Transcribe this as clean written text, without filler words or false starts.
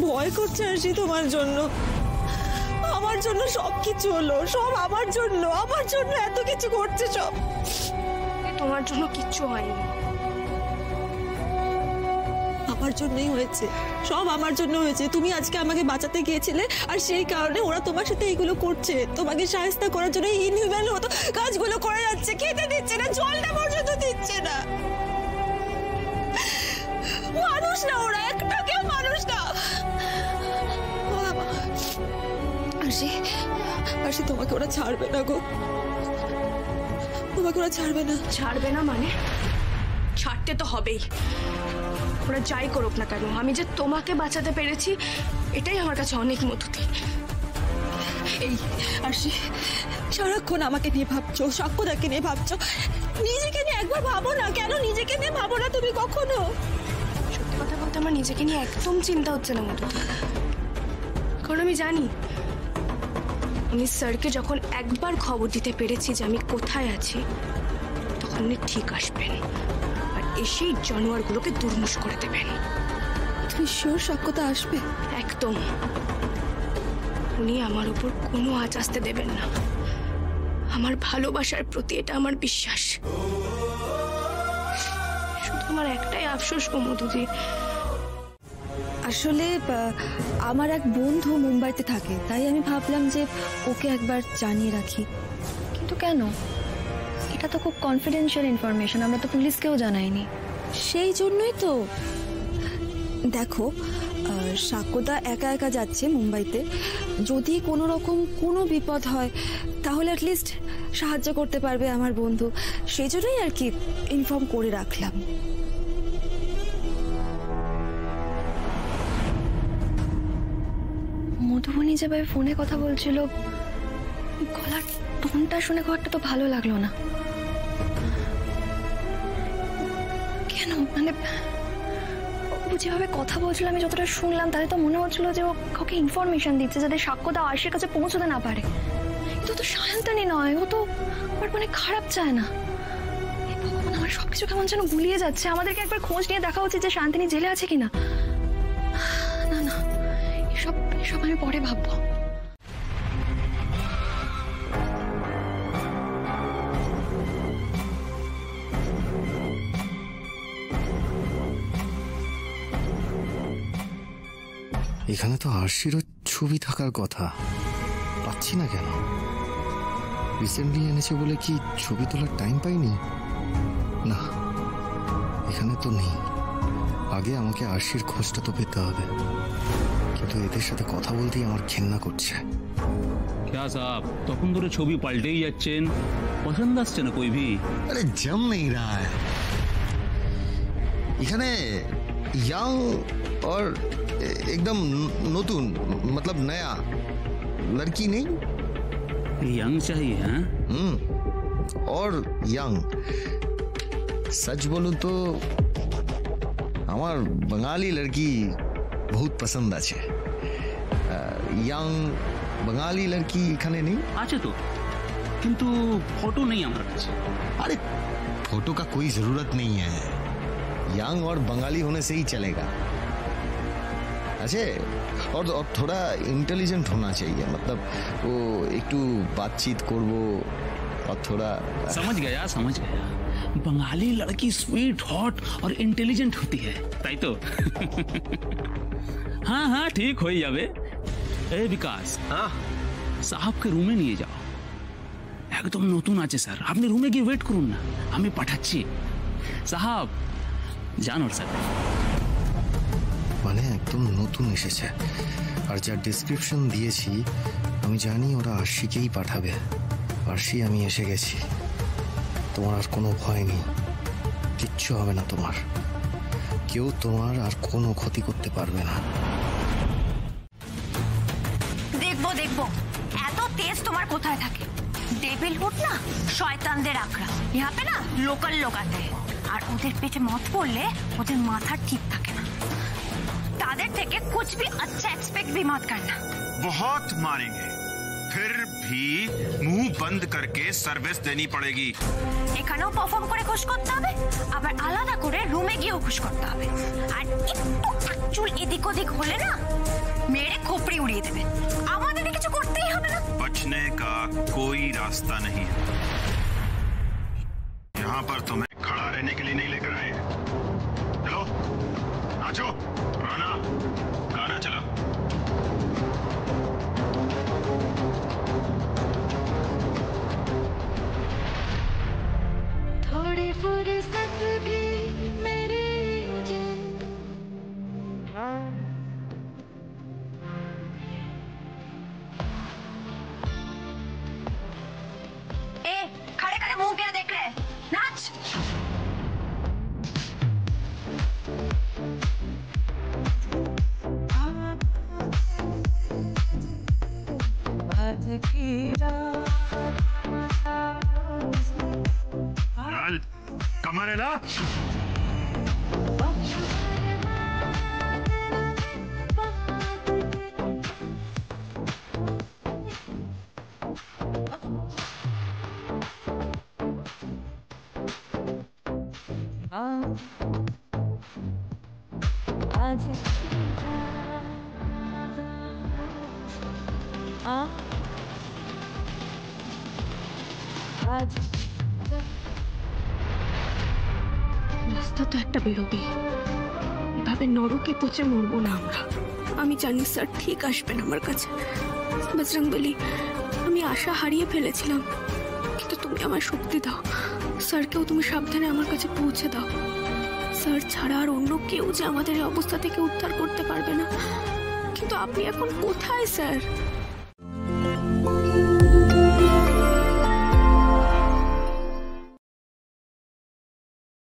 ভয় করছে আরশি তোমার জন্য। আমার জন্য সবকিছু হলো, সব আমার জন্য এত কিছু করছে সব। তোমার জন্য কিচ্ছু হয়নি, আমার জন্যই হয়েছে, সব আমার জন্য হয়েছে। তুমি আজকে আমাকে বাঁচাতে গিয়েছিলে আর সেই কারণে ওরা তোমার সাথে এইগুলো করছে। তোমাকে সাহায্য করার জন্য ইনহিউম্যান মতো কাজগুলো করে যাচ্ছে, খেতে দিচ্ছে না, জলটা পর্যন্ত দিচ্ছে না। মানুষ না ওরা, একটা কেউ মানুষ না। আরশি তোমাকে ওরা ছাড়বে না গো, তোমাকে ওরা ছাড়বে না। ছাড়বে না মানে? ছাড়তে তো হবেই, ওরা যাই করুক না কেন। আমি যে তোমাকে বাঁচাতে পেরেছি এটাই আমার কাছে অনেক মধুতি। এই আরশি, সারাক্ষণ আমাকে নিয়ে ভাবছো, সাক্ষ্যদাকে নিয়ে ভাবছো, নিজেকে নিয়ে একবার ভাবো না। কেন নিজেকে নিয়ে ভাবো না তুমি কখনো? সত্যি কথা বলতে আমার নিজেকে নিয়ে একদম চিন্তা হচ্ছে না মধুতি, কারণ আমি জানি আমি স্যারকে যখন একবার খবর দিতে পেরেছি যে আমি কোথায় আছি, তখন উনি ঠিক আসবেন আর এসেই জানোয়ারগুলোকে দুর্মুষ করে দেবেন। তুমি শিওর সাক্ষ্যদা আসবে? একদম। উনি আমার উপর কোনো আঁচ আসতে দেবেন না। আমার ভালোবাসার প্রতি এটা আমার বিশ্বাস। শুধু আমার একটাই আফসোস গো মধুদি, আসলে আমার এক বন্ধু মুম্বাইতে থাকে, তাই আমি ভাবলাম যে ওকে একবার জানিয়ে রাখি। কিন্তু কেন? এটা তো খুব কনফিডেন্সিয়াল ইনফরমেশন, আমরা তো পুলিশকেও জানাইনি। সেই জন্যই তো দেখো, সাক্ষ্যদা একা একা যাচ্ছে মুম্বাইতে। যদি কোনো রকম কোনো বিপদ হয় তাহলে অ্যাটলিস্ট সাহায্য করতে পারবে আমার বন্ধু। সেই জন্যই আর কি ইনফর্ম করে রাখলাম। মধুবনী যেভাবে ফোনে কথা বলছিল, গলার টোনটা শুনে খুব একটা তো ভালো লাগলো না। কেন মানে ও যেভাবে কথা বলছিল, আমি যতটা শুনলাম তাতে তো মনে হচ্ছিল যে ও কাউকে ইনফরমেশন দিচ্ছে যাতে সাক্ষ্যদা আরশির কাছে পৌঁছতে না পারে। কিন্তু তো সায়ন্তনী নয়, ও তো আবার মানে খারাপ চায় না। ভগবান, আমার সবকিছু কেমন যেন গুলিয়ে যাচ্ছে। আমাদেরকে একবার খোঁজ নিয়ে দেখা উচিত যে শান্তিনী জেলে আছে কিনা। না না, এসব আমি পরে ভাববো। এখানে তো আরশিরও ছবি থাকার কথা, পাচ্ছি না কেন? রিসেন্টলি এনেছে বলে কি ছবি তোলার টাইম পাইনি? না, এখানে তো নেই। আগে আমাকে আরশির খোঁজটা তো পেতে হবে, কিন্তু এদের সাথে কথা বলতেই আমার ঘেন্না করছে। क्या साहब, তখন ধরে ছবি পাল্টেই যাচ্ছেন, পছন্দ আসছে না कोई भी? अरे जम नहीं रहा है। এখানে यंग और एकदम नतून, मतलब नया लड़की नहीं। यंग चाहिए? हाँ, और यंग। सच बोलूं तो আমার বাঙালি লড়কি বহুত পছন্দ আছে। यंग বাঙালি লড়কি এখানে নেই? আছে তো, কিন্তু ফটো নেই আমার কাছে। अरे फोटो का कोई जरूरत नहीं है, यंग और बंगाली होने से ही चलेगा। अच्छा, और थोड़ा इंटेलिजेंट होना चाहिए, मतलब वो একটু बातचीत করব और थोड़ा। समझ गया। बंगाली लड़की स्वीट, हॉट और इंटेलिजेंट होती है, ताई तो। हाँ हाँ, ठीक हो যাবে। এই বিকাশ, সাহেবকে রুমে নিয়ে যাও, একদম নতুন আছে স্যার। আপনি রুমে গিয়ে ওয়েট করুন না, আমি পাঠাচ্ছি। সাহেব জানো স্যার, মানে একদম নতুন এসেছে, আর যা ডেসক্রিপশন দিয়েছি আমি জানি ওরা আরশিকেই পাঠাবে। আরশি, আমি এসে গেছি, তোমার আর কোনো ভয় নেই, কিচ্ছু হবে না তোমার। কেউ তোমার আর কোনো ক্ষতি করতে পারবে না। দেখবো এত তেজ তোমার কোথায় থাকে। डेविल हुड ना शयतानদের আখড়া, यहाँ पे ना लोकल लोग आते हैं, আর ওদের পেটে মত পড়লে ওদের মাথা ঠিক থাকে না। তাদের থেকে कुछ भी अच्छा एक्सपेक्ट भी मत करना। बहुत मारेंगे, फिर भी मुंह बंद करके सर्विस देनी पड़ेगी। এখানেও পারফর্ম করে খুশ করতে হবে, আবার আলাদা করে রুমে গিয়েও খুশ করতে হবে। আর একটু চুল এদিক ওদিক হলে না মেরে খোপড়ি উড়িয়ে দেবে। আমাদের কিছু করতেই হবে না। बचने का कोई रास्ता नहीं है। यहाँ पर तुम्हें खड़ा रहने के लिए नहीं लेकर आए हैं। चलो नाचो, गाना गाना चला। थोड़ी फुर्सत भी मेरी मुझे ए खड़े खड़े मुंह क्या देख रहे हैं? नाच। कमर है ना? রাস্তা তো একটা বেরোবে, এভাবে নরকে পচে মরবো না আমরা। আমি জানি স্যার ঠিক আসবেন আমার কাছে। বজরংবলী, আমি আশা হারিয়ে ফেলেছিলাম, কিন্তু তুমি আমার শক্তি দাও। স্যারকেও তুমি সাবধানে আমার কাছে পৌঁছে দাও। স্যার ছাড়া আর অন্য কেউ যে আমাদের এই অবস্থা থেকে উদ্ধার করতে পারবে না। কিন্তু আপনি এখন কোথায় স্যার?